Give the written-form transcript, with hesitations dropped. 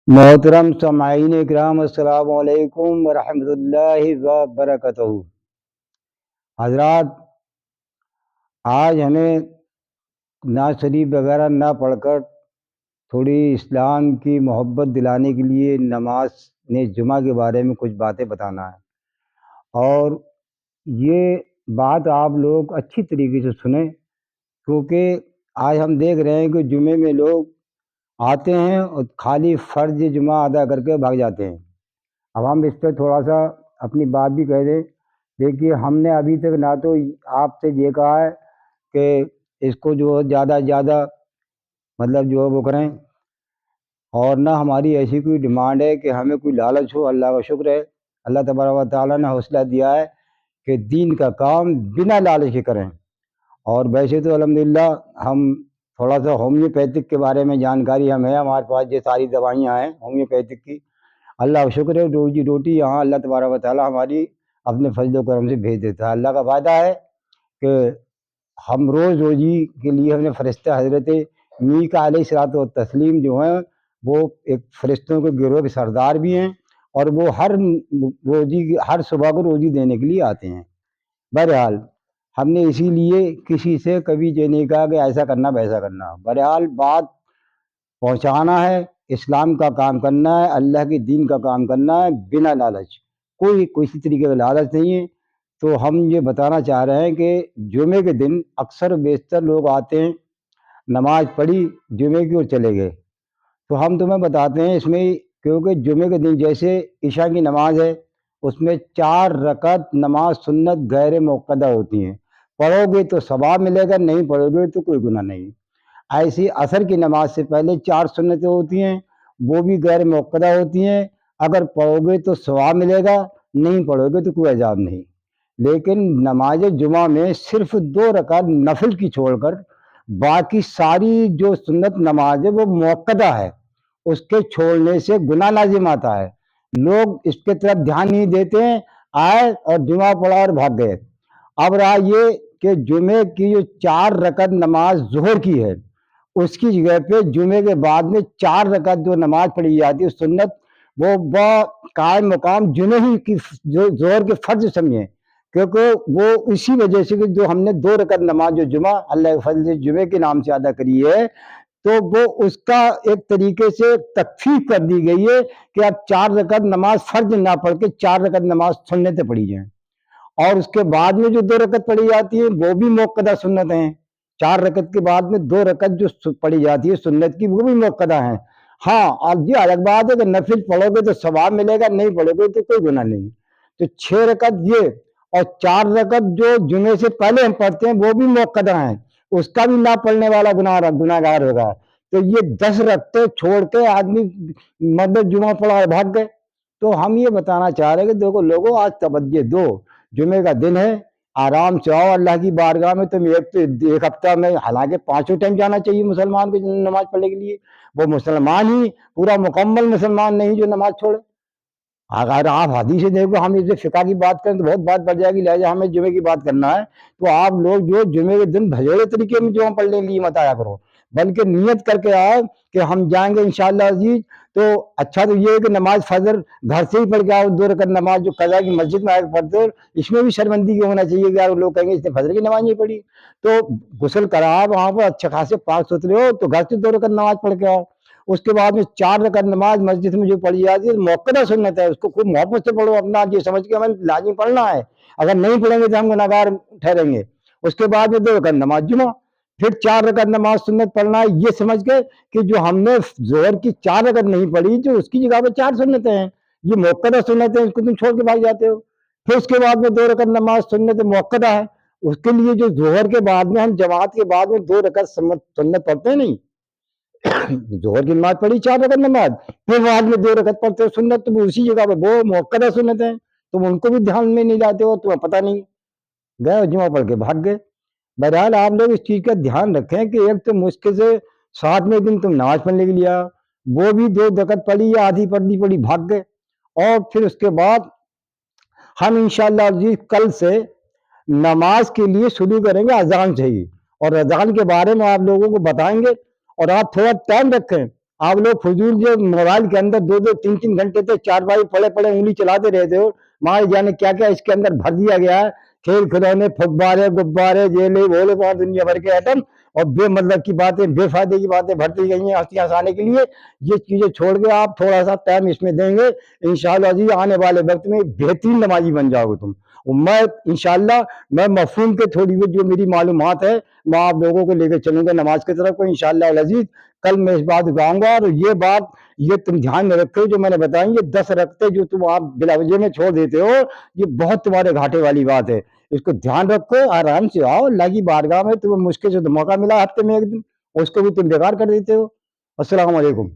मोहतरम समाईन इकराम अस्सलाम वालेकुम वरहमतुल्लाहि वबरकatuh। हजरात, आज हमें नाज शरीफ वगैरह ना पढ़कर थोड़ी इस्लाम की मोहब्बत दिलाने के लिए नमाज ने जुमा के बारे में कुछ बातें बताना है। और ये बात आप लोग अच्छी तरीके से सुने, क्योंकि आज हम देख रहे हैं कि जुमे में लोग आते हैं और खाली फ़र्ज जुमा अदा करके भाग जाते हैं। अब हम इस पर थोड़ा सा अपनी बात भी कह दें। देखिए, हमने अभी तक ना तो आपसे ये कहा है कि इसको जो है ज़्यादा से ज़्यादा मतलब जो है वो करें, और ना हमारी ऐसी कोई डिमांड है कि हमें कोई लालच हो। अल्लाह का शुक्र है, अल्लाह तबारक व तआला ने हौसला दिया है कि दीन का काम बिना लालच के करें। और वैसे तो अल्हम्दुलिल्लाह हम थोड़ा सा होम्योपैथिक के बारे में जानकारी हमें है, हमारे पास ये सारी दवाइयाँ हैं होम्योपैथिक की। अल्लाह का शुक्र है, रोजी रोटी यहाँ अल्लाह तबारक व तआला हमारी अपने फजल करम से भेज देता है। अल्लाह का फ़ायदा है कि हम रोज़ रोज़ी के लिए हमने फ़रिश्ता हज़रत मीका अलैहिस्सलातु व तस्लीम जो हैं, वो एक फ़रिश्तों के गिरोह के सरदार भी हैं, और वो हर सुबह को रोज़ी देने के लिए आते हैं। बहरहाल, हमने इसीलिए किसी से कभी ये नहीं कहा कि ऐसा करना वैसा करना। बहरहाल, बात पहुँचाना है, इस्लाम का काम करना है, अल्लाह के दीन का काम करना है बिना लालच। कोई किसी तरीके का लालच नहीं है। तो हम ये बताना चाह रहे हैं कि जुमे के दिन अक्सर बेशतर लोग आते हैं, नमाज़ पढ़ी, जुमे की और चले गए। तो हम तुम्हें बताते हैं इसमें, क्योंकि जुमे के दिन जैसे इशा की नमाज़ है, उसमें 4 रकअत नमाज सुन्नत गैर मुअक्कदा होती हैं। पढ़ोगे तो सवाब मिलेगा, नहीं पढ़ोगे तो कोई गुनाह नहीं। ऐसी असर की नमाज से पहले 4 सुन्नतें होती हैं, वो भी गैर मुअक्कदा होती हैं। अगर पढ़ोगे तो सवाब मिलेगा, नहीं पढ़ोगे तो कोई अजाब नहीं। लेकिन नमाज जुमा में सिर्फ 2 रकात नफिल की छोड़कर बाकी सारी जो सुन्नत नमाज है वो मुअक्कदा है। उसके छोड़ने से गुनाह लाजिम आता है। लोग इसके तरफ ध्यान नहीं देते हैं, आए और जुमा पढ़ा और भाग गए। अब रहा ये कि जुमे की जो 4 रकत नमाज ज़ोहर की है, उसकी जगह पे जुमे के बाद में 4 रकत जो नमाज पढ़ी जाती है सुन्नत, वो कायम मकाम जुमे ही की जो ज़ोहर के फ़र्ज समझें। क्योंकि वो इसी वजह से कि जो हमने 2 रकत नमाज जो जुमा अल्लाह के फजल से जुमे के नाम से अदा करी है, तो वो उसका एक तरीके से तख़फ़ीफ़ कर दी गई है कि अब 4 रकत नमाज फ़र्ज ना पढ़ के 4 रकत नमाज सुन्नतें पढ़ी जाएँ। और उसके बाद में जो 2 रकत पढ़ी जाती है वो भी मुअक्कदा सुन्नत हैं। 4 रकत के बाद में 2 रकत जो पढ़ी जाती है सुन्नत की, वो भी मुअक्कदा हैं। हाँ, अब ये अलग बात है कि नफिल पढ़ोगे तो सवाब मिलेगा, नहीं पढ़ोगे तो कोई गुनाह नहीं। तो 6 रकत ये और 4 रकत जो जुमे से पहले हम पढ़ते हैं वो भी मुअक्कदा हैं, उसका भी ना पढ़ने वाला गुनाहगार होगा। तो ये 10 रकतें छोड़ के आदमी मतलब जुमा पढ़ा और भाग गए। तो हम ये बताना चाह रहे हैं कि देखो लोगों, आज तवज्जो दो, जुमे का दिन है, आराम से आओ अल्लाह की बारगाह में। तुम एक हफ्ता में, हालांकि 5 टाइम जाना चाहिए मुसलमान को नमाज पढ़ने के लिए, वो मुसलमान ही पूरा मुकम्मल मुसलमान नहीं जो नमाज छोड़े। अगर आप हदीस देखो, हम इसे फिका की बात करें तो बहुत बात बढ़ जाएगी, लिहाजा हमें जुमे की बात करना है। तो आप लोग जो जुमे के दिन भजोड़े तरीके में जुमा पढ़ने के लिए मत आया करो, बल्कि नियत करके आओ कि हम जाएंगे इंशाअल्लाह अजीज। तो अच्छा तो ये है कि नमाज फजर घर से ही पढ़ के आओ, 2 रकत नमाज जो कज़ा की मस्जिद में आकर पढ़ते हो, इसमें भी शर्मिंदगी होना चाहिए कि यार लोग कहेंगे इसने फजर की नमाज नहीं पढ़ी। तो गुस्ल करा वहां पर अच्छे खासे पाक सुथरे हो तो घर से 2 रकत नमाज पढ़ के आओ। उसके बाद में 4 रकत नमाज मस्जिद में जो पढ़ी जाती है मुअक्कदा सुन्नत है, उसको खूब मोहब्बत से पढ़ो, अपना ये समझ के हमें लाजिम पढ़ना है। अगर नहीं पढ़ेंगे तो हम गुनहगार ठहरेंगे। उसके बाद में 2 रकत नमाज जुमा, फिर 4 रकत नमाज सुन्नत पढ़ना है, ये समझ के कि जो हमने जोहर की 4 रकत नहीं पढ़ी, जो उसकी जगह पे 4 सुन्नतें हैं, ये मुअक्कदा सुन्नत है, उसको तुम छोड़ के भाग जाते हो। फिर उसके बाद में 2 रकत नमाज सुन्नत मुअक्कदा है, उसके लिए जो जोहर के बाद में हम जमात के बाद में 2 रकत सुन्नत पढ़ते हैं नहीं, जोहर की नमाज पढ़ी 4 रकत नमाज, फिर बाद में 2 रकत पढ़ते हो सुन्नत, तो उसी जगह पे वो मुअक्कदा सुन्नत है, तुम उनको भी ध्यान में नहीं लाते हो, तुम्हें पता नहीं, गए जुमा पढ़ के भाग गए। बहरहाल आप लोग इस चीज का ध्यान रखें कि एक तो मुश्किल से 7वें दिन तुम नमाज पढ़ने के लिए आओ, वो भी 2 रकत पढ़ी या आधी पढ़ी पढ़ी भाग गए। और फिर उसके बाद हम इंशाअल्लाह जी कल से नमाज के लिए शुरू करेंगे अजान से ही, और अजान के बारे में आप लोगों को बताएंगे। और आप थोड़ा टाइम रखें, आप लोग फजूल जो मोबाइल के अंदर 2-2 3-3 घंटे तक चारपाई पड़े पड़े उंगली चलाते रहते हो, मार जाने क्या क्या इसके अंदर भर दिया गया है, खेल खिलौने, फुब्बारे, गुब्बारे, जेले भोले बहुत दुनिया भर के आइटम, और बेमतलब की बातें, बेफायदे की बातें भरती गई हैं हंसी हंसाने के लिए। ये चीजें छोड़ के आप थोड़ा सा टाइम इसमें देंगे, इंशाल्लाह जी आने वाले वक्त में बेहतरीन नमाजी बन जाओगे तुम। और मैं इंशाल्लाह मैं मफहूम के थोड़ी बहुत जो मेरी मालूमात है मैं आप लोगों को लेकर चलूंगा नमाज की तरफ को इंशाल्लाह अजीज। कल मैं इस बात गाऊंगा, और ये बात ये तुम ध्यान में रखो जो मैंने बताई, ये 10 रखते जो तुम आप बिला वजह में छोड़ देते हो, ये बहुत तुम्हारे घाटे वाली बात है। इसको ध्यान रखो, आराम से आओ, अल्लाह की बारगाह में तुम्हें मुश्किल से तो मौका मिला हफ्ते में एक दिन, उसको भी तुम बेकार कर देते हो। अस्सलाम वालेकुम।